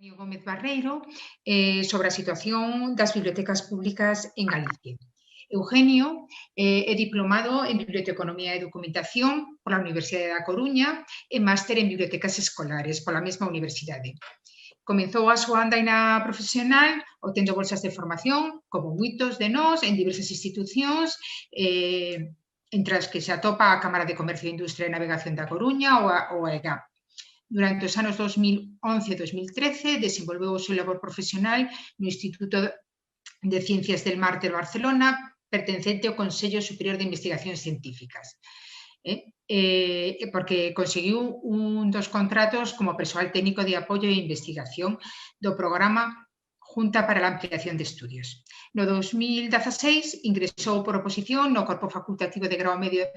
Antonio Gómez Barreiro sobre a situación das bibliotecas públicas en Galicia. Eugenio é diplomado en Biblioteconomía e Documentación pola Universidade da Coruña e máster en Bibliotecas Escolares pola mesma universidade. Comezou a súa andaina profesional obtendo bolsas de formación, como moitos de nós, en diversas institucións, entre as que se atopa a Cámara de Comercio e Industria e Navegación da Coruña ou a EGAP. Durante os anos 2011 e 2013 desenvolveu o seu labor profesional no Instituto de Ciencias del Mar de Barcelona, pertencente ao Consello Superior de Investigacións Científicas, porque conseguiu un dos contratos como persoal técnico de apoio e investigación do programa Junta para a Ampliación de Estudios. No 2016 ingresou por oposición no Corpo Facultativo de Grao Medio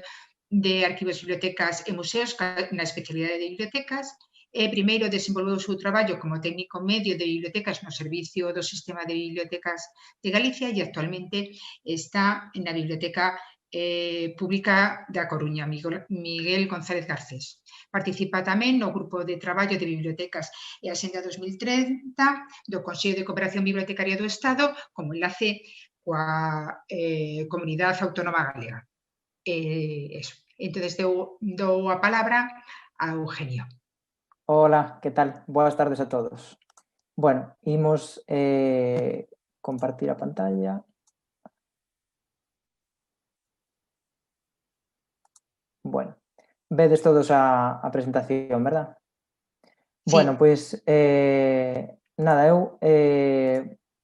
de Arquivos, Bibliotecas e Museos na especialidade de bibliotecas e primeiro desenvolveu o seu traballo como técnico medio de bibliotecas no servicio do Sistema de Bibliotecas de Galicia e actualmente está na Biblioteca Pública da Coruña, Miguel González Garcés. Participa tamén no Grupo de Traballo de Bibliotecas e Axenda 2030 do Consello de Cooperación Bibliotecaria do Estado como enlace coa Comunidade Autónoma Galega. Eso. Entón, dou a palabra a Eugenio. Hola, que tal? Boas tardes a todos. Bueno, imos compartir a pantalla. Bueno, vedes todos a presentación, verdad? Sí. Bueno, pois, nada, eu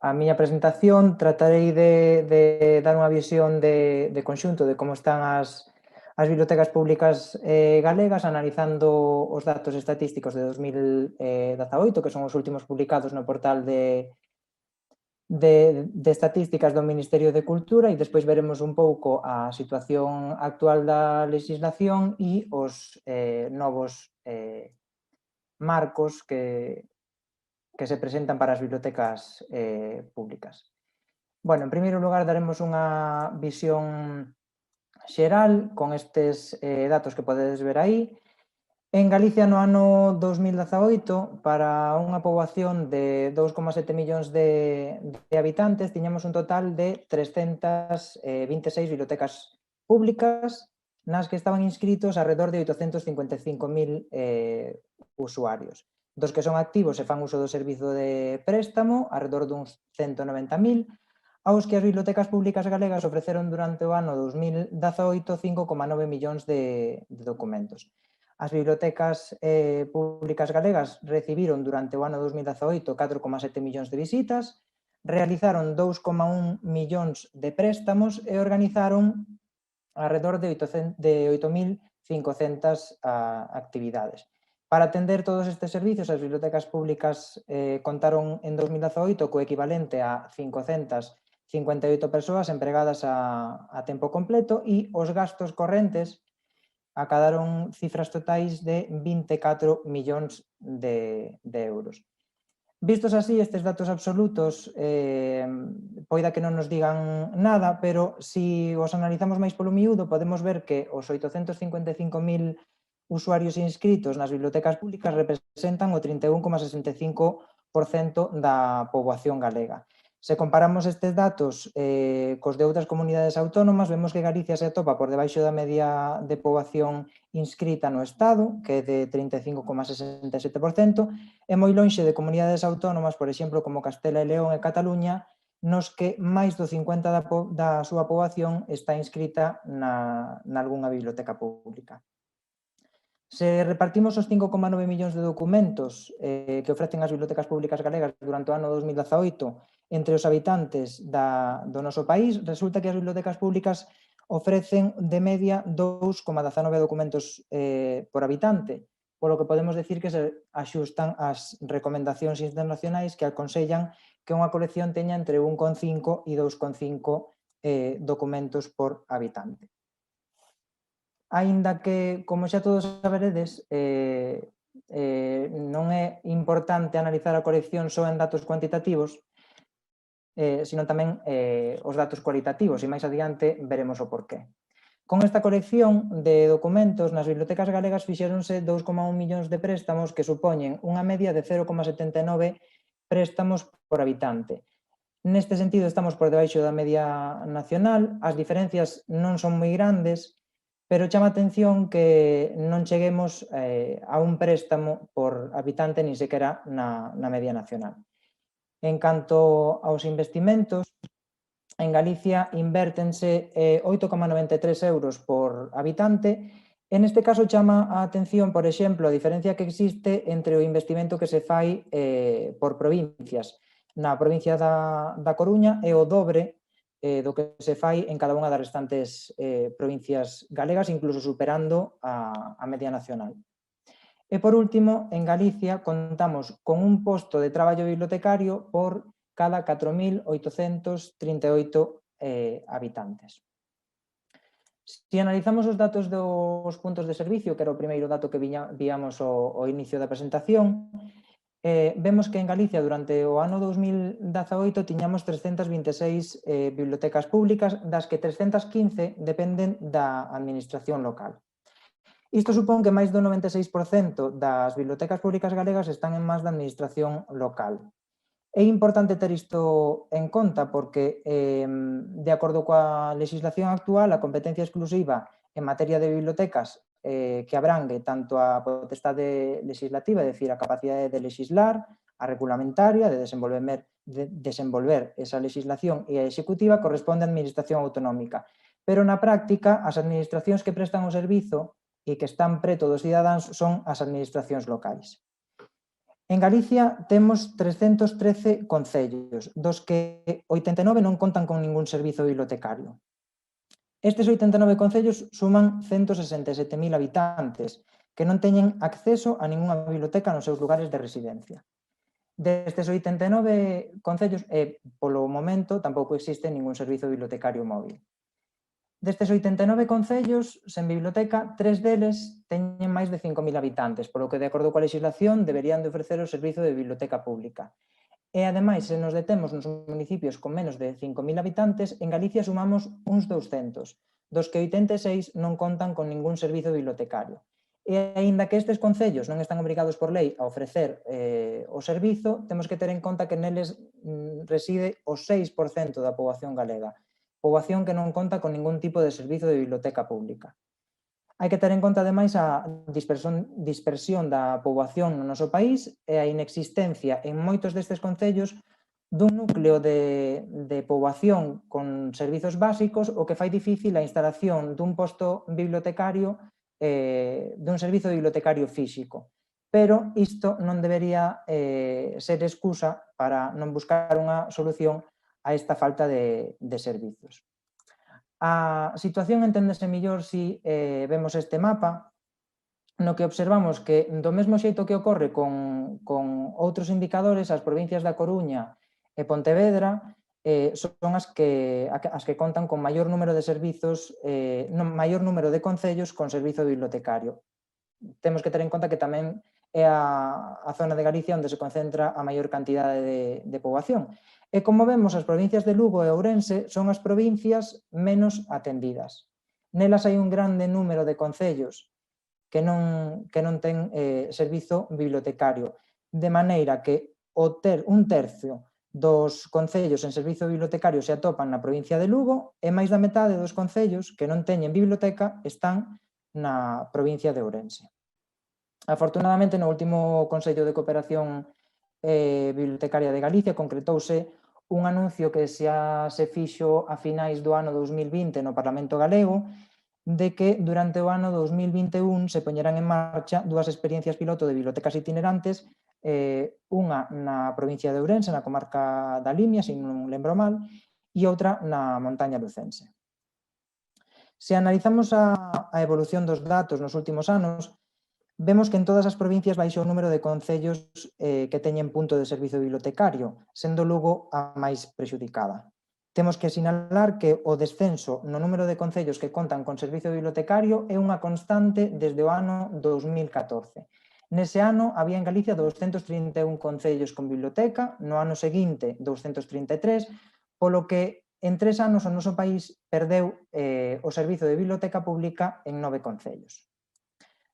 a miña presentación tratarei de dar unha visión de conxunto de como están as bibliotecas públicas galegas, analizando os datos estatísticos de 2018, que son os últimos publicados no portal de estatísticas do Ministerio de Cultura, e despois veremos un pouco a situación actual da legislación e os novos marcos que se presentan para as bibliotecas públicas. Bueno, en primeiro lugar daremos unha visión xeral con estes datos que podedes ver aí. En Galicia no ano 2018, para unha poboación de 2,7 millóns de habitantes, tiñamos un total de 326 bibliotecas públicas nas que estaban inscritos alrededor de 855.000 usuarios, dos que son activos e fan uso do servizo de préstamo, alrededor duns 190.000, aos que as bibliotecas públicas galegas ofreceron durante o ano 2018 5,9 millóns de documentos. As bibliotecas públicas galegas recibiron durante o ano 2018 4,7 millóns de visitas, realizaron 2,1 millóns de préstamos e organizaron alrededor de 8.500 actividades. Para atender todos estes servicios, as bibliotecas públicas contaron en 2018 co equivalente a 558 persoas empregadas a tempo completo e os gastos correntes acadaron cifras totais de 24 millóns de euros. Vistos así, estes datos absolutos poida que non nos digan nada, pero se os analizamos máis polo miúdo, podemos ver que os 855.000 usuarios inscritos nas bibliotecas públicas representan o 31,65% da poboación galega. Se comparamos estes datos cos de outras comunidades autónomas, vemos que Galicia se atopa por debaixo da media de poboación inscrita no Estado, que é de 35,67%, e moi lonxe de comunidades autónomas, por exemplo, como Castela e León e Cataluña, nos que máis do 50% da súa poboación está inscrita nalgunha biblioteca pública. Se repartimos os 5,9 millóns de documentos que ofrecen as bibliotecas públicas galegas durante o ano 2018 entre os habitantes do noso país, resulta que as bibliotecas públicas ofrecen de media 2,19 documentos por habitante, polo que podemos decir que se axustan ás recomendacións internacionais que aconsellan que unha colección teña entre 1,5 e 2,5 documentos por habitante. Aínda que, como xa todos saberedes, non é importante analizar a colección só en datos cuantitativos, sino tamén os datos cualitativos, e máis adiante veremos o porqué. Con esta colección de documentos nas bibliotecas galegas fixéronse 2,1 millóns de préstamos que supoñen unha media de 0,79 préstamos por habitante. Neste sentido estamos por debaixo da media nacional, as diferencias non son moi grandes, pero chama a atención que non cheguemos a un préstamo por habitante nin sequera na media nacional. En canto aos investimentos, en Galicia invértense 8,93 euros por habitante. En este caso chama a atención, por exemplo, a diferencia que existe entre o investimento que se fai por provincias. Na provincia da Coruña é o dobre do que se fai en cada unha das restantes provincias galegas, incluso superando a media nacional. E, por último, en Galicia contamos con un posto de traballo bibliotecario por cada 4.838 habitantes. Se analizamos os datos dos puntos de servicio, que era o primeiro dato que víamos ao inicio da presentación, vemos que en Galicia durante o ano 2018 tiñamos 326 bibliotecas públicas, das que 315 dependen da administración local. Isto supón que máis do 96% das bibliotecas públicas galegas están en mans da administración local. É importante ter isto en conta porque, de acordo coa legislación actual, a competencia exclusiva en materia de bibliotecas que abrangue tanto a potestade legislativa, é dicir, a capacidade de legislar, a regulamentaria, de desenvolver esa legislación e a executiva, corresponde á administración autonómica. Pero na práctica, as administracións que prestan o servizo e que están preto dos cidadáns son as administracións locais. En Galicia temos 313 concellos, dos que 89 non contan con ningún servizo bibliotecario. Estes 89 concellos suman 167.000 habitantes que non teñen acceso a ningunha biblioteca nos seus lugares de residencia. Destes 89 concellos, polo momento, tampouco existe ningún servizo bibliotecario móvil. Destes 89 concellos sen biblioteca, 3 deles teñen máis de 5.000 habitantes, polo que, de acordo coa legislación, deberían de ofrecer o servizo de biblioteca pública. E, ademais, se nos detemos nos municipios con menos de 5.000 habitantes, en Galicia sumamos uns 200, dos que 86 non contan con ningún servizo bibliotecario. E, aínda que estes concellos non están obrigados por lei a ofrecer o servizo, temos que ter en conta que neles reside o 6% da poboación galega, poboación que non conta con ningún tipo de servizo de biblioteca pública. Hai que ter en conta, ademais, a dispersión da poboación no noso país e a inexistencia en moitos destes concellos dun núcleo de poboación con servizos básicos, o que fai difícil a instalación dun posto bibliotecario, dun servizo bibliotecario físico. Pero isto non debería ser excusa para non buscar unha solución a esta falta de servizos. A situación enténdese mellor se vemos este mapa, no que observamos que, do mesmo xeito que ocorre con outros indicadores, as provincias da Coruña e Pontevedra son as que contan con maior número de servizos, maior número de concellos con servizo bibliotecario. Temos que ter en conta que tamén é a zona de Galicia onde se concentra a maior cantidade de poboación. E, como vemos, as provincias de Lugo e Ourense son as provincias menos atendidas. Nelas hai un grande número de concellos que non ten servizo bibliotecario, de maneira que un tercio dos concellos en servizo bibliotecario se atopan na provincia de Lugo e máis da metade dos concellos que non teñen biblioteca están na provincia de Ourense. Afortunadamente, no último Consello de Cooperación Bibliotecaria de Galicia concretouse un anuncio que xa se fixo a finais do ano 2020 no Parlamento Galego de que durante o ano 2021 se poñerán en marcha dúas experiencias piloto de bibliotecas itinerantes, unha na provincia de Ourense, na comarca da Limia, se non lembro mal, e outra na montaña lucense. Se analizamos a evolución dos datos nos últimos anos, vemos que en todas as provincias baixou o número de concellos que teñen punto de servizo bibliotecario, sendo Lugo a máis prexudicada. Temos que sinalar que o descenso no número de concellos que contan con servizo bibliotecario é unha constante desde o ano 2014. Nese ano había en Galicia 231 concellos con biblioteca, no ano seguinte 233, polo que en 3 anos o noso país perdeu o servizo de biblioteca pública en 9 concellos.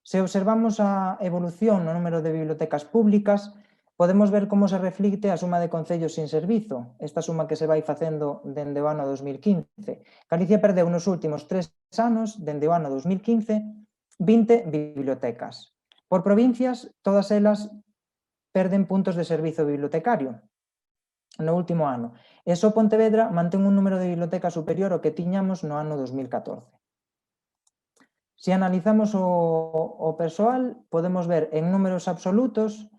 Se observamos a evolución no número de bibliotecas públicas, podemos ver como se reflicte a suma de concellos sin servizo, esta suma que se vai facendo dende o ano 2015. Galicia perdeu nos últimos 3 anos, dende o ano 2015, 20 bibliotecas. Por provincias, todas elas perden puntos de servizo bibliotecario no último ano. E só Pontevedra mantén un número de bibliotecas superior ao que tiñamos no ano 2014. Se analizamos o persoal, podemos ver en números absolutos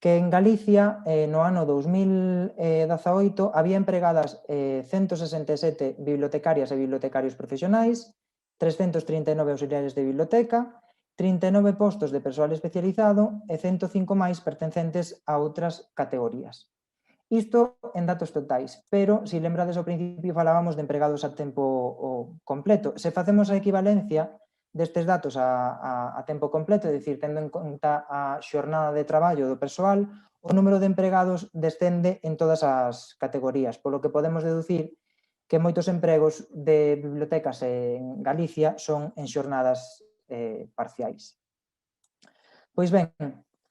que en Galicia no ano 2018 había empregadas 167 bibliotecarias e bibliotecarios profesionais, 339 auxiliares de biblioteca, 39 postos de persoal especializado e 105 máis pertencentes a outras categorías. Isto en datos totais, pero, se lembrades ao principio, falábamos de empregados a tempo completo. Se facemos a equivalencia destes datos a tempo completo, é dicir, tendo en conta a xornada de traballo do persoal, o número de empregados descende en todas as categorías, polo que podemos deducir que moitos empregos de bibliotecas en Galicia son en xornadas parciais. Pois ben,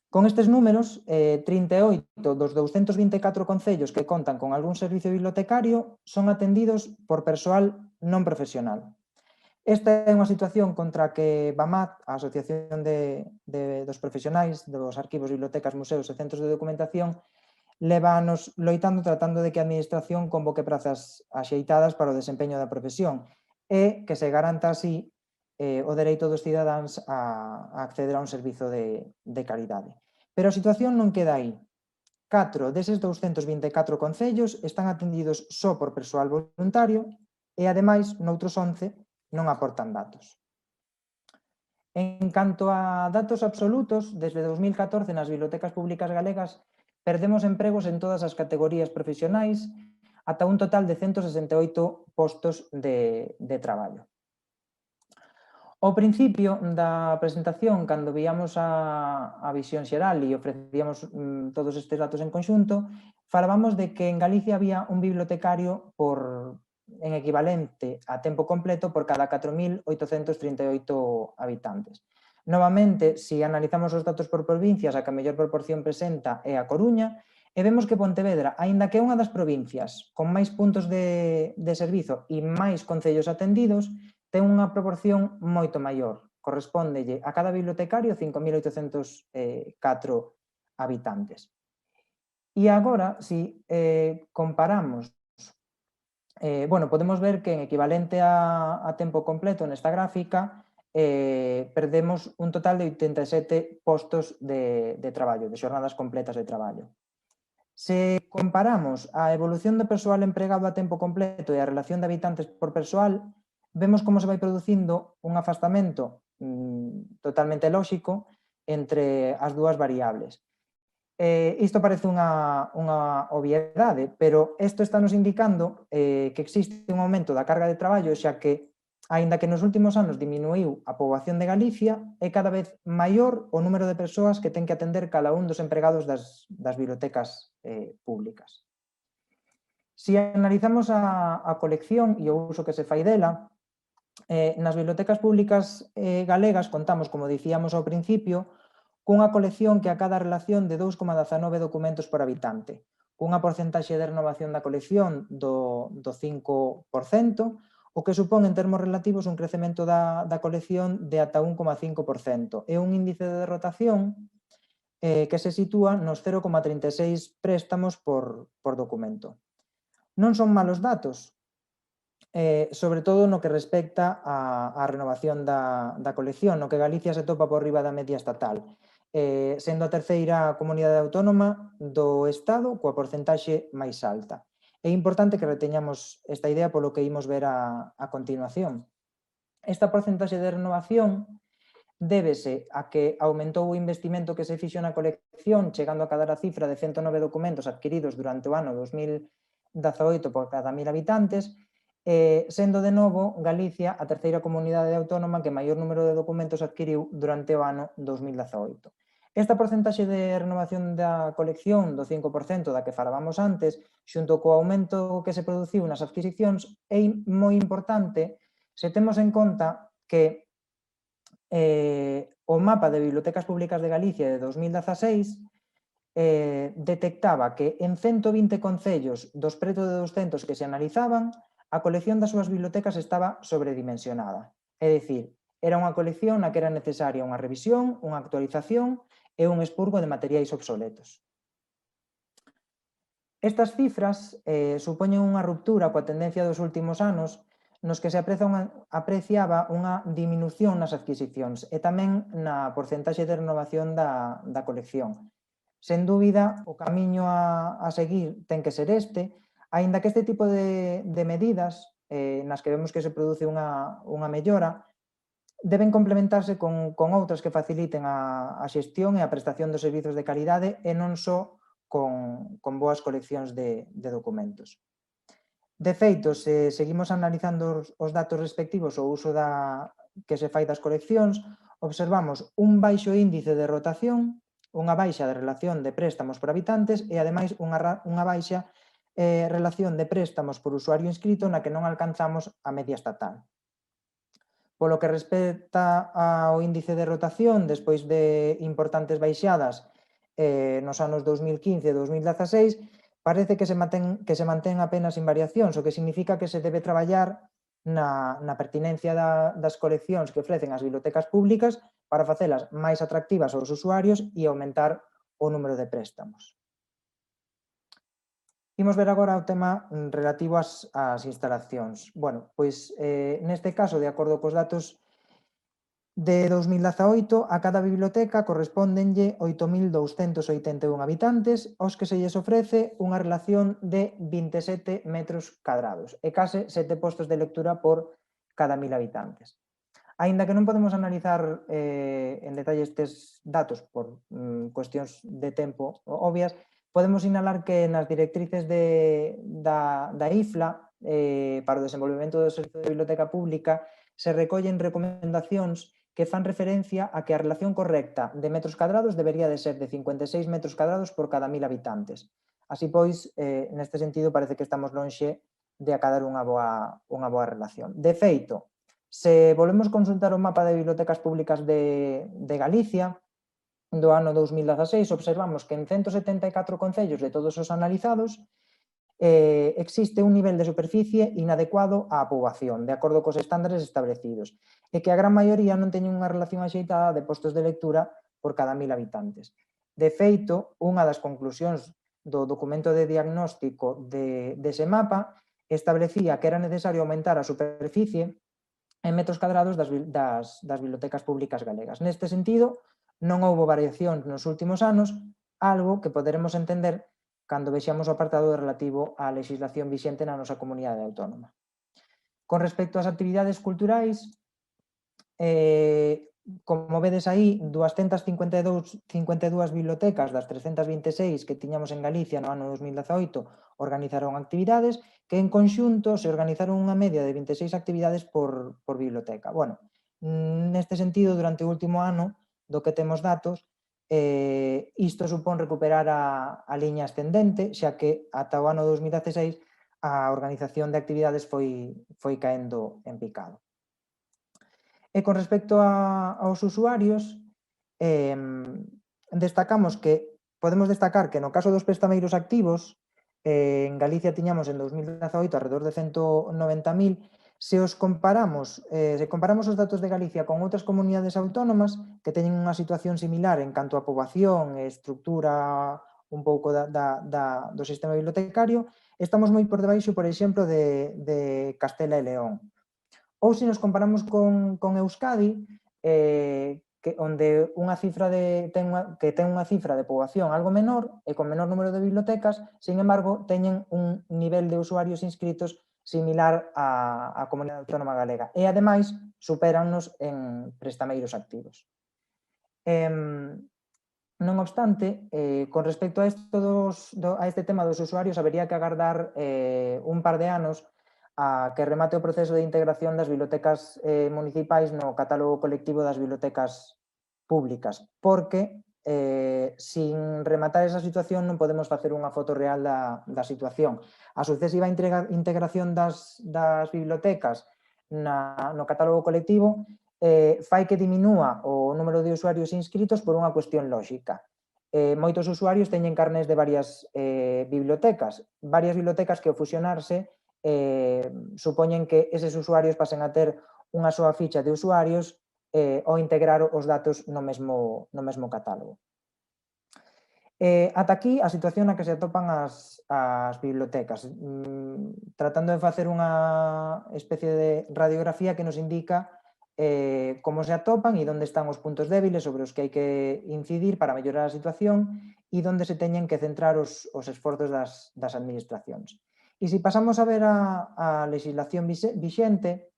con estes números, 38 dos 224 concellos que contan con algún servicio bibliotecario son atendidos por persoal non profesional. Esta é unha situación contra a que BAMAT, a Asociación dos Profesionais dos Arquivos, Bibliotecas, Museos e Centros de Documentación, levanos loitando tratando de que a Administración convoque prazas axeitadas para o desempeño da profesión e que se garanta así o dereito dos cidadáns a acceder a un servizo de calidade. Pero a situación non queda aí. 4 deses 224 concellos están atendidos só por persoal voluntario e, ademais, noutros 11 non aportan datos. En canto a datos absolutos, desde 2014 nas bibliotecas públicas galegas perdemos empregos en todas as categorías profesionais ata un total de 168 postos de traballo. Ao principio da presentación, cando víamos a visión xeral e ofrecíamos todos estes datos en conxunto, falábamos de que en Galicia había un bibliotecario en equivalente a tempo completo por cada 4.838 habitantes. Novamente, se analizamos os datos por provincias, a que a mellor proporción presenta é a Coruña, e vemos que Pontevedra, aínda que é unha das provincias con máis puntos de servizo e máis concellos atendidos, ten unha proporción moito maior, correspóndelle a cada bibliotecario 5.804 habitantes. E agora, se comparamos, podemos ver que en equivalente a tempo completo nesta gráfica perdemos un total de 87 postos de traballo, de xornadas completas de traballo. Se comparamos a evolución do persoal empregado a tempo completo e a relación de habitantes por persoal, vemos como se vai producindo un afastamento totalmente lóxico entre as dúas variables. Isto parece unha obviedade, pero isto está nos indicando que existe un aumento da carga de traballo, xa que, aínda que nos últimos anos diminuiu a poboación de Galicia, é cada vez maior o número de persoas que ten que atender cada un dos empregados das bibliotecas públicas. Se analizamos a colección e o uso que se fai dela, nas bibliotecas públicas galegas contamos, como dicíamos ao principio, cunha colección que acada a relación de 2,19 documentos por habitante, cunha porcentaxe de renovación da colección do 5%, o que supón en termos relativos un crecemento da colección de ata 1,5% e un índice de rotación que se sitúa nos 0,36 préstamos por documento. Non son malos datos, sobre todo no que respecta á renovación da colección, no que Galicia se topa por riba da media estatal, sendo a terceira comunidade autónoma do Estado coa porcentaxe máis alta. É importante que reteñamos esta idea polo que imos ver a continuación. Esta porcentaxe de renovación débese a que aumentou o investimento que se fixo na colección, chegando a cadar a cifra de 109 documentos adquiridos durante o ano 2018 por cada 1.000 habitantes, sendo de novo Galicia a terceira comunidade autónoma que maior número de documentos adquiriu durante o ano 2018. Esta porcentaxe de renovación da colección do 5% da que falábamos antes, xunto co aumento que se produciu nas adquisicións, é moi importante se temos en conta que o mapa de bibliotecas públicas de Galicia de 2016 detectaba que en 120 concellos dos preto de 200 que se analizaban, a colección das súas bibliotecas estaba sobredimensionada. É dicir, era unha colección na que era necesaria unha revisión, unha actualización e un expurgo de materiais obsoletos. Estas cifras supoñen unha ruptura coa tendencia dos últimos anos nos que se apreciaba unha diminución nas adquisicións e tamén na porcentaxe de renovación da colección. Sen dúbida, o camiño a seguir ten que ser este, aínda que este tipo de medidas nas que vemos que se produce unha mellora deben complementarse con outras que faciliten a xestión e a prestación dos servizos de calidade e non só con boas coleccións de documentos. De feito, se seguimos analizando os datos respectivos ao uso que se fai das coleccións, observamos un baixo índice de rotación, unha baixa de relación de préstamos por habitantes e, ademais, unha baixa relación de préstamos por usuario inscrito na que non alcanzamos a media estatal. Polo que respecta ao índice de rotación, despois de importantes baixadas nos anos 2015 e 2016, parece que se mantén apenas en variacións, o que significa que se debe traballar na pertinencia das coleccións que ofrecen as bibliotecas públicas para facelas máis atractivas aos usuarios e aumentar o número de préstamos. Imos ver agora o tema relativo ás instalacións. Bueno, pois neste caso, de acordo cos datos de 2018, a cada biblioteca correspóndenlle 8.281 habitantes, aos que se lles ofrece unha relación de 27 metros cadrados e case 7 postos de lectura por cada 1.000 habitantes. Aínda que non podemos analizar en detalle estes datos por cuestións de tempo obvias, podemos sinalar que nas directrices da IFLA para o desenvolvemento do servizo de biblioteca pública se recollen recomendacións que fan referencia a que a relación correcta de metros cadrados debería de ser de 56 metros cadrados por cada 1.000 habitantes. Así pois, neste sentido, parece que estamos lonxe de acadar unha boa relación. De feito, se volvemos consultar o mapa de bibliotecas públicas de Galicia, do ano 2016, observamos que en 174 concellos de todos os analizados existe un nivel de superficie inadecuado á poboación, de acordo cos estándares establecidos, e que a gran maioría non teñen unha relación axeitada de postos de lectura por cada 1.000 habitantes. De feito, unha das conclusións do documento de diagnóstico dese mapa establecía que era necesario aumentar a superficie en metros cadrados das bibliotecas públicas galegas. Neste sentido, non houbo variación nos últimos anos, algo que poderemos entender cando vexamos o apartado relativo á legislación vixente na nosa comunidade autónoma. Con respecto ás actividades culturais, como vedes aí, 252 bibliotecas das 326 que tiñamos en Galicia no ano 2018 organizaron actividades que en conxunto se organizaron unha media de 26 actividades por biblioteca. Bueno, neste sentido, durante o último ano do que temos datos, isto supón recuperar a liña ascendente, xa que ata o ano 2016 a organización de actividades foi caendo en picado. E con respecto aos usuarios, podemos destacar que no caso dos prestameiros activos, en Galicia tiñamos en 2018 alrededor de 190.000. Se comparamos os datos de Galicia con outras comunidades autónomas que teñen unha situación similar en canto a poboación e estructura un pouco do sistema bibliotecario, estamos moi por debaixo, por exemplo, de Castela e León. Ou se nos comparamos con Euskadi, onde ten unha cifra de poboación algo menor e con menor número de bibliotecas, sin embargo, teñen un nivel de usuarios inscritos similar á comunidade autónoma galega e, ademais, supérannos en prestameiros activos. Non obstante, con respecto a este tema dos usuarios, habería que agardar un par de anos a que remate o proceso de integración das bibliotecas municipais no catálogo colectivo das bibliotecas públicas, porque sin rematar esa situación non podemos facer unha foto real da situación. A sucesiva integración das bibliotecas no catálogo colectivo fai que diminúa o número de usuarios inscritos por unha cuestión lógica. Moitos usuarios teñen carnés de varias bibliotecas que ao fusionarse supoñen que eses usuarios pasen a ter unha soa ficha de usuarios ao integrar os datos no mesmo catálogo. Ata aquí a situación na que se atopan as bibliotecas, tratando de facer unha especie de radiografía que nos indica como se atopan e onde están os puntos débiles sobre os que hai que incidir para mellorar a situación e onde se teñen que centrar os esforzos das administracións. E se pasamos a ver a legislación vixente,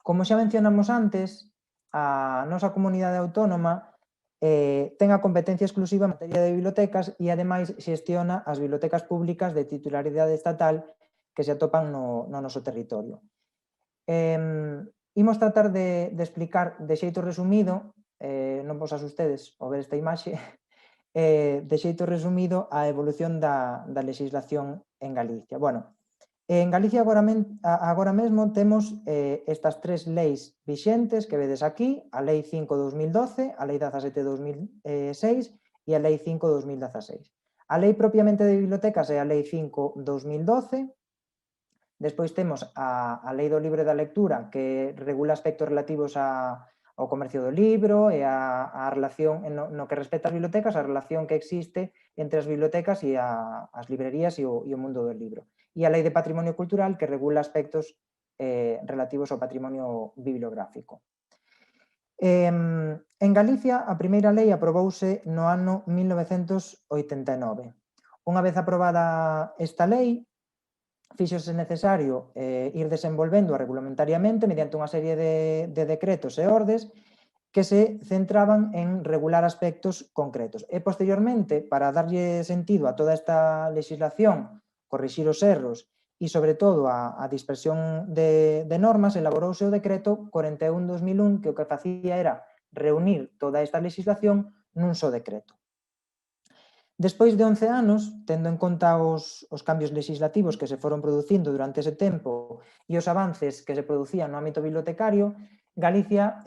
como xa mencionamos antes, a nosa comunidade autónoma ten a competencia exclusiva en materia de bibliotecas e, ademais, xestiona as bibliotecas públicas de titularidade estatal que se atopan no noso territorio. Imos tratar de explicar de xeito resumido, non vos asustedes ao ver esta imaxe, de xeito resumido a evolución da legislación en Galicia. Bueno, en Galicia agora mesmo temos estas tres leis vixentes que vedes aquí, a Lei 5/2012, a Lei 17/2006 e a Lei 5/2016. A lei propiamente de bibliotecas é a Lei 5/2012, despois temos a Lei do Libre da Lectura, que regula aspectos relativos ao comercio do libro e a relación, no que respecta ás bibliotecas, a relación que existe entre as bibliotecas e as librerías e o mundo do libro. E a Lei de Patrimonio Cultural, que regula aspectos relativos ao patrimonio bibliográfico. En Galicia, a primeira lei aprobouse no ano 1989. Unha vez aprobada esta lei, fíxose necesario ir desenvolvendo regulamentariamente mediante unha serie de decretos e ordes que se centraban en regular aspectos concretos. E, posteriormente, para darlle sentido a toda esta legislación, corrixir os erros e, sobre todo, a dispersión de normas, elaborouse o decreto 41/2001, que o que facía era reunir toda esta legislación nun só decreto. Despois de 11 anos, tendo en conta os cambios legislativos que se foron producindo durante ese tempo e os avances que se producían no ámbito bibliotecario, Galicia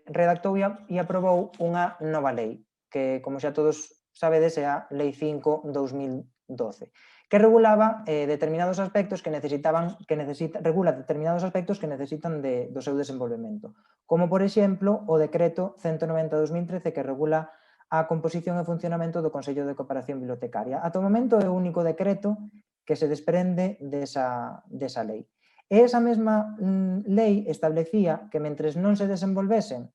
redactou e aprobou unha nova lei, que, como xa todos sabedes, é a Lei 5/2012, que regulaba determinados aspectos regula determinados aspectos que necesitan do seu desenvolvemento, como, por exemplo, o decreto 190/2013, que regula a composición e funcionamento do Consello de Cooperación Bibliotecaria. Ata o momento é o único decreto que se desprende desa lei. E esa mesma lei establecía que, mentres non se desenvolvesen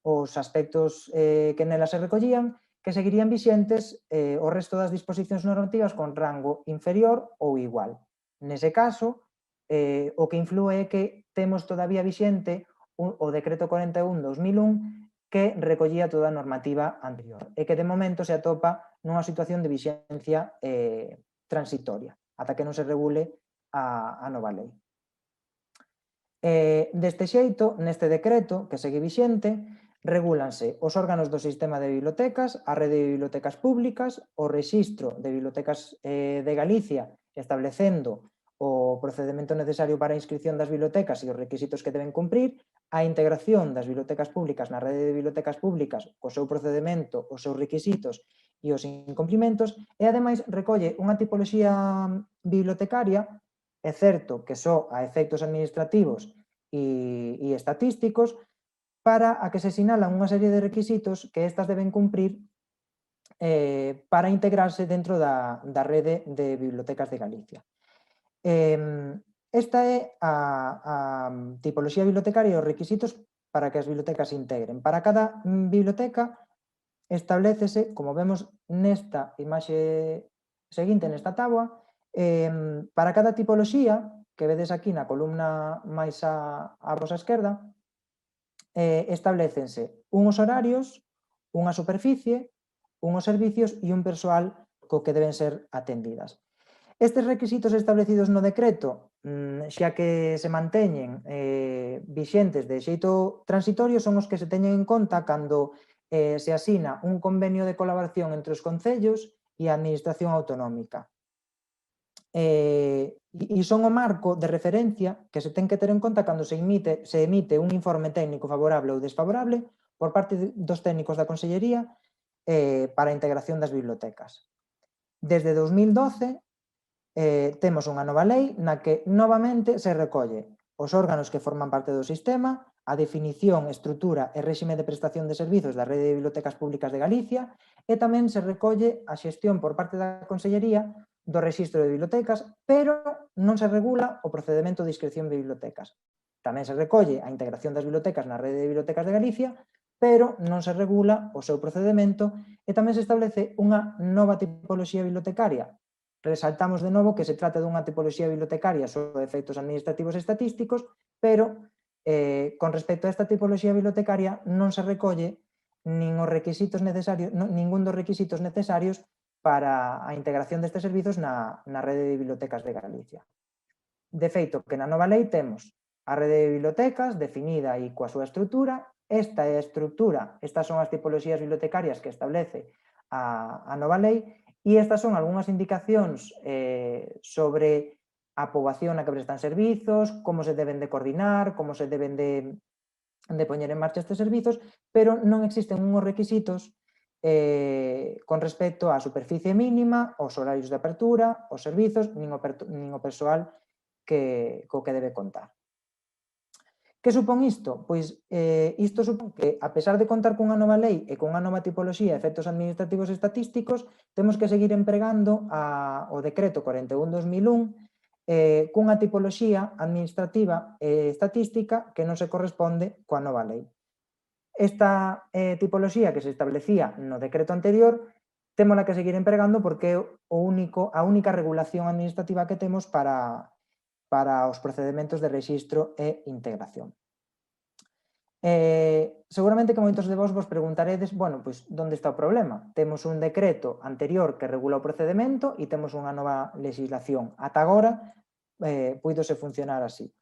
os aspectos que nela se recollían, que seguirían vixentes o resto das disposicións normativas con rango inferior ou igual. Nese caso, o que inflúe é que temos todavía vixente o decreto 41/2001, que recollía toda a normativa anterior e que de momento se atopa nunha situación de vixencia transitoria, ata que non se regule a nova lei. Deste xeito, neste decreto que segue vixente, regúlanse os órganos do sistema de bibliotecas, a rede de bibliotecas públicas, o rexistro de bibliotecas de Galicia, establecendo o procedimento necesario para a inscripción das bibliotecas e os requisitos que deben cumprir, a integración das bibliotecas públicas na rede de bibliotecas públicas co seu procedimento, os seus requisitos e os incumprimentos, e ademais recolle unha tipoloxía bibliotecaria, é certo que só a efectos administrativos e estatísticos, para a que se sinalan unha serie de requisitos que estas deben cumprir para integrarse dentro da rede de bibliotecas de Galicia. Esta é a tipoloxía bibliotecaria e os requisitos para que as bibliotecas se integren. Para cada biblioteca establecese, como vemos nesta imaxe seguinte, nesta táboa, para cada tipoloxía, que vedes aquí na columna máis á vosa esquerda, establecense unhos horarios, unha superficie, unhos servicios e un persoal co que deben ser atendidas. Estes requisitos establecidos no decreto, xa que se manteñen vixentes de xeito transitorio, son os que se teñen en conta cando se asina un convenio de colaboración entre os concellos e a administración autonómica. E son o marco de referencia que se ten que ter en conta cando se emite un informe técnico favorable ou desfavorable por parte dos técnicos da Consellería para a integración das bibliotecas. Desde 2012 temos unha nova lei na que novamente se recolle os órganos que forman parte do sistema, a definición, estrutura e réxime de prestación de servizos da Rede de Bibliotecas Públicas de Galicia e tamén se recolle a xestión por parte da Consellería do rexistro de bibliotecas, pero non se regula o procedimento de inscripción de bibliotecas. Tamén se recolle a integración das bibliotecas na Rede de Bibliotecas de Galicia, pero non se regula o seu procedimento e tamén se establece unha nova tipoloxía bibliotecaria. Resaltamos de novo que se trata dunha tipoloxía bibliotecaria sobre efectos administrativos e estatísticos, pero con respecto a esta tipoloxía bibliotecaria non se recolle ningún dos requisitos necesarios para a integración destes servizos na Rede de Bibliotecas de Galicia. De feito, que na nova lei temos a Rede de Bibliotecas definida e coa súa estrutura. Esta é a estrutura, estas son as tipoloxías bibliotecarias que establece a nova lei e estas son algunhas indicacións sobre a poboación na que prestan servizos, como se deben de coordinar, como se deben de poñer en marcha estes servizos, pero non existen unhos requisitos con respecto á superficie mínima, aos horarios de apertura, aos servizos, nin o persoal co que debe contar. Que supón isto? Pois isto supón que, a pesar de contar cunha nova lei e cunha nova tipoloxía de efectos administrativos e estatísticos, temos que seguir empregando o decreto 41/2001 cunha tipoloxía administrativa e estatística que non se corresponde coa nova lei. Esta tipoloxía que se establecía no decreto anterior témola que seguir empregando porque é a única regulación administrativa que temos para os procedementos de rexistro e integración. Seguramente que moitos de vos preguntaredes, bueno, pois, onde está o problema? Temos un decreto anterior que regula o procedemento e temos unha nova legislación. Ata agora, puidose funcionar así.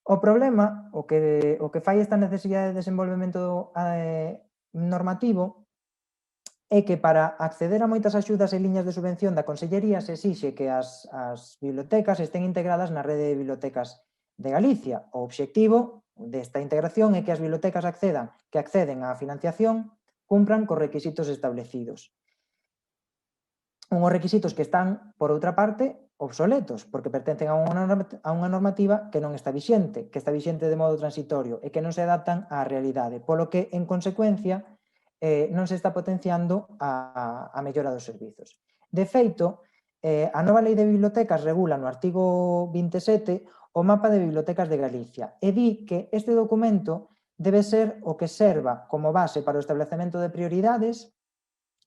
O problema, o que fai esta necesidade de desenvolvemento normativo é que para acceder a moitas axudas e liñas de subvención da Consellería se exixe que as bibliotecas estén integradas na Rede de Bibliotecas de Galicia. O obxectivo desta integración é que as bibliotecas que acceden á financiación cumpran cos requisitos establecidos. Unhos requisitos que están, por outra parte, obsoletos, porque pertencen a unha normativa que non está vixente, que está vixente de modo transitorio e que non se adaptan á realidade, polo que, en consecuencia, non se está potenciando a mellora dos servizos. De feito, a nova Lei de Bibliotecas regula no artigo 27 o mapa de bibliotecas de Galicia e di que este documento debe ser o que serva como base para o establecemento de prioridades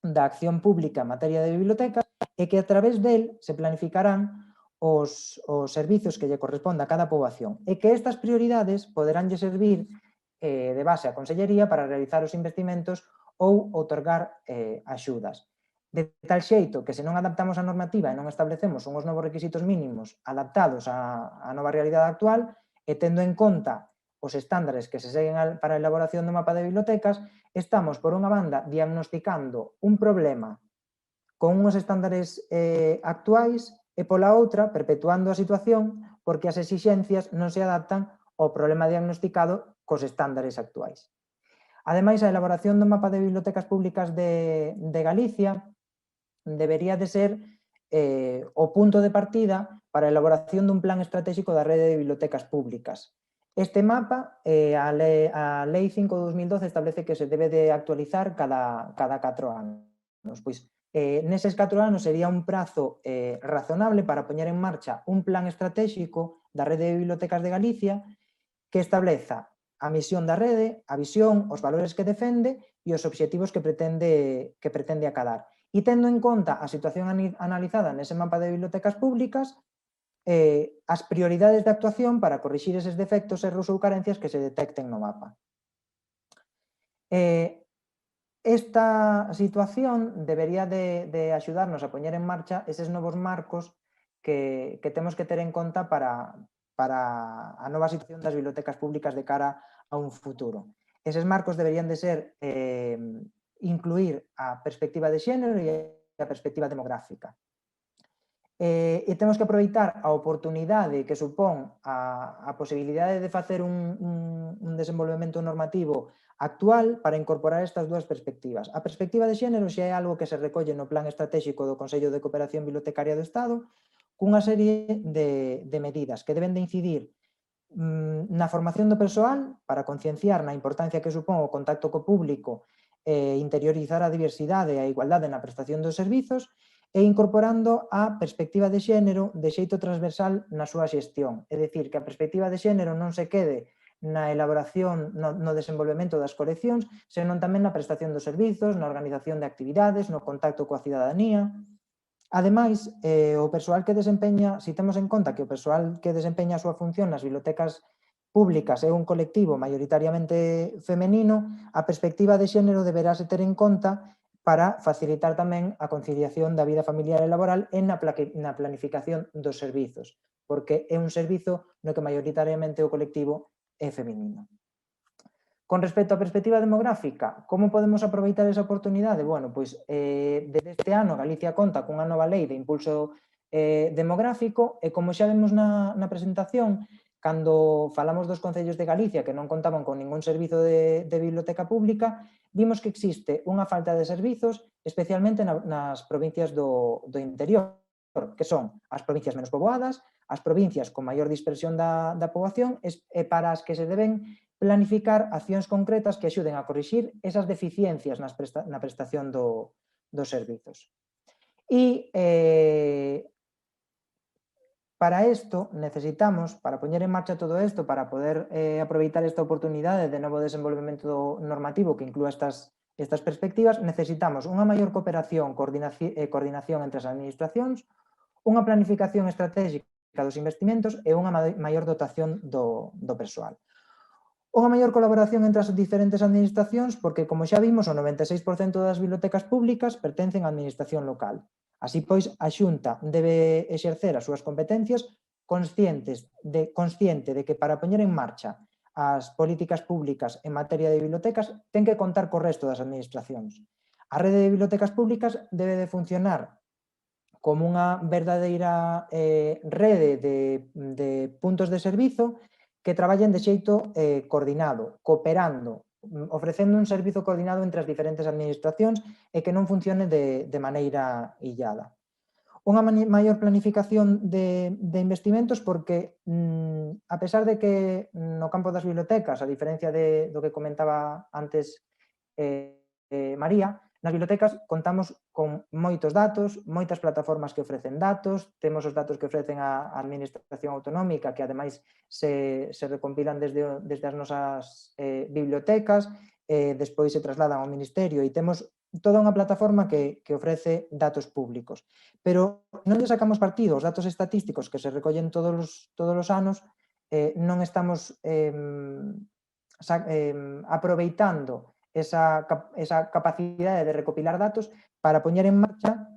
da acción pública en materia de bibliotecas e que a través del se planificarán os servizos que lle corresponde a cada poboación e que estas prioridades poderánlle servir de base á Consellería para realizar os investimentos ou outorgar axudas. De tal xeito que se non adaptamos a normativa e non establecemos unhos novos requisitos mínimos adaptados á nova realidade actual e tendo en conta os estándares que se seguen para a elaboración do mapa de bibliotecas, estamos, por unha banda, diagnosticando un problema con unhos estándares actuais e, pola outra, perpetuando a situación porque as exixencias non se adaptan ao problema diagnosticado cos estándares actuais. Ademais, a elaboración do mapa de bibliotecas públicas de Galicia debería de ser o punto de partida para a elaboración dun plan estratégico da rede de bibliotecas públicas. Este mapa, a Lei 5/2012 establece que se debe de actualizar cada 4 anos. Pois, neses 4 anos sería un prazo razonable para poñer en marcha un plan estratégico da rede de bibliotecas de Galicia que estableza a misión da rede, a visión, os valores que defende e os obxectivos que pretende acadar. E tendo en conta a situación analizada nese mapa de bibliotecas públicas, as prioridades de actuación para corrixir eses defectos, erros ou carencias que se detecten no mapa. Esta situación debería de axudarnos a poñer en marcha eses novos marcos que temos que ter en conta para a nova situación das bibliotecas públicas de cara a un futuro. eses marcos deberían de ser incluir a perspectiva de xénero e a perspectiva demográfica. E temos que aproveitar a oportunidade que supón a posibilidade de facer un desenvolvemento normativo actual para incorporar estas dúas perspectivas. A perspectiva de xénero xa é algo que se recolle no Plan Estratégico do Consello de Cooperación Bibliotecaria do Estado cunha serie de medidas que deben de incidir na formación do persoal para concienciar na importancia que supón o contacto co público e interiorizar a diversidade e a igualdade na prestación dos servizos e incorporando a perspectiva de xénero de xeito transversal na súa xestión. É dicir, que a perspectiva de xénero non se quede na elaboración, no desenvolvemento das coleccións, senón tamén na prestación dos servizos, na organización de actividades, no contacto coa cidadanía. Ademais, o persoal que desempeña, se temos en conta que o persoal que desempeña a súa función nas bibliotecas públicas é un colectivo maioritariamente femenino, a perspectiva de xénero deberase ter en conta para facilitar tamén a conciliación da vida familiar e laboral e na planificación dos servizos, porque é un servizo no que maioritariamente o colectivo é feminino. Con respecto á perspectiva demográfica, como podemos aproveitar esa oportunidade? Bueno, pois desde este ano Galicia conta cunha nova lei de impulso demográfico e como xa vemos na presentación, cando falamos dos concellos de Galicia que non contaban con ningún servizo de biblioteca pública, vimos que existe unha falta de servizos, especialmente nas provincias do interior, que son as provincias menos poboadas, as provincias con maior dispersión da poboación e para as que se deben planificar accións concretas que axuden a corrixir esas deficiencias na prestación dos servizos. E para isto necesitamos, para poñer en marcha todo isto, para poder aproveitar esta oportunidade de novo desenvolvemento normativo que inclúa estas perspectivas, necesitamos unha maior cooperación e coordinación entre as administracións, unha planificación estratégica dos investimentos e unha maior dotación do persoal. Unha maior colaboración entre as diferentes administracións porque, como xa vimos, o 96% das bibliotecas públicas pertencen á administración local. Así pois, a Xunta debe exercer as súas competencias consciente de que para poñer en marcha as políticas públicas en materia de bibliotecas ten que contar co resto das administracións. A rede de bibliotecas públicas debe de funcionar como unha verdadeira rede de puntos de servizo que traballen de xeito coordinado, cooperando, ofrecendo un servizo coordinado entre as diferentes administracións e que non funcione de maneira illada. Unha maior planificación de investimentos porque, a pesar de que no campo das bibliotecas, a diferencia do que comentaba antes María, nas bibliotecas contamos con moitos datos, moitas plataformas que ofrecen datos, temos os datos que ofrecen a administración autonómica que ademais se recompilan desde as nosas bibliotecas, despois se trasladan ao Ministerio e temos toda unha plataforma que ofrece datos públicos. Pero non lle sacamos partido aos datos estatísticos que se recollen todos os anos, non estamos aproveitando esa capacidade de recopilar datos para poñer en marcha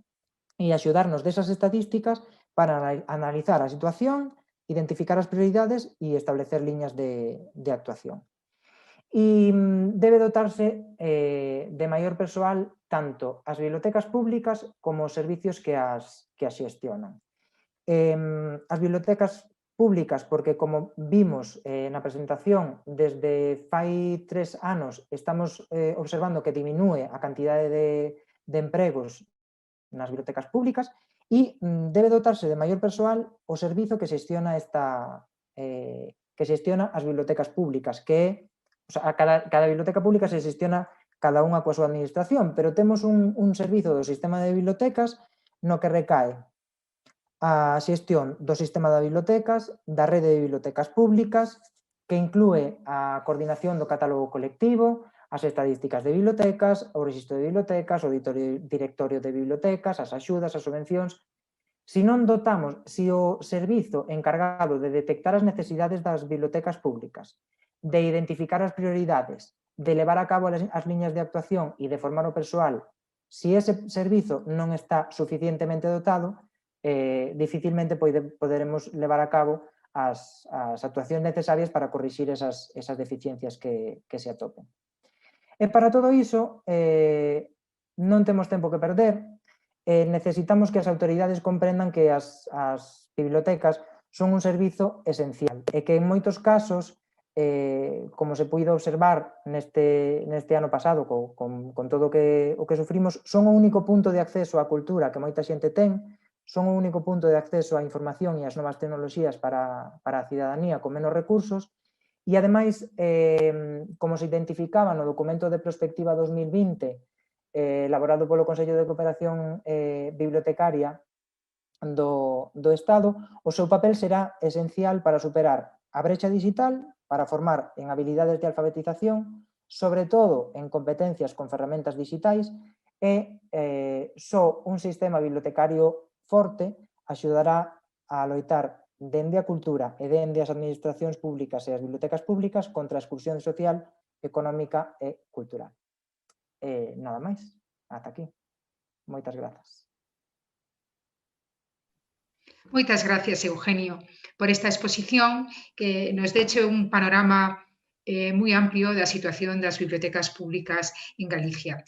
e axudarnos desas estadísticas para analizar a situación, identificar as prioridades e establecer liñas de actuación. E debe dotarse de maior persoal tanto as bibliotecas públicas como os servicios que as xestionan. As bibliotecas públicas, porque como vimos na presentación, desde fai 3 anos estamos observando que diminúe a cantidade de empregos nas bibliotecas públicas e debe dotarse de maior persoal o servizo que xestiona as bibliotecas públicas, que é, cada biblioteca pública se xestiona cada unha coa súa administración, pero temos un servizo do sistema de bibliotecas no que recae a xestión do sistema de bibliotecas, da rede de bibliotecas públicas, que inclúe a coordinación do catálogo colectivo, as estadísticas de bibliotecas, o rexistro de bibliotecas, o directorio de bibliotecas, as axudas, as subvencións. Se non dotamos, se o servizo encargado de detectar as necesidades das bibliotecas públicas, de identificar as prioridades, de levar a cabo as liñas de actuación e de formar o persoal, se ese servizo non está suficientemente dotado, dificilmente poderemos levar a cabo as actuacións necesarias para corrixir esas deficiencias que se atopen. E para todo iso, non temos tempo que perder, necesitamos que as autoridades comprendan que as bibliotecas son un servizo esencial e que en moitos casos, como se puido observar neste ano pasado con todo o que sufrimos, son o único punto de acceso á cultura que moita xente ten, son o único punto de acceso á información e ás novas tecnoloxías para a cidadanía con menos recursos e, ademais, como se identificaba no documento de Prospectiva 2020 elaborado polo Consello de Cooperación Bibliotecaria do Estado, o seu papel será esencial para superar a brecha digital, para formar en habilidades de alfabetización, sobre todo en competencias con ferramentas digitais, e só un sistema bibliotecario forte axudará a loitar dende a cultura e dende as administracións públicas e as bibliotecas públicas contra a exclusión social, económica e cultural. Nada máis, ata aquí. Moitas grazas. Moitas gracias, Eugenio, por esta exposición que nos deixe un panorama moi amplio da situación das bibliotecas públicas en Galicia.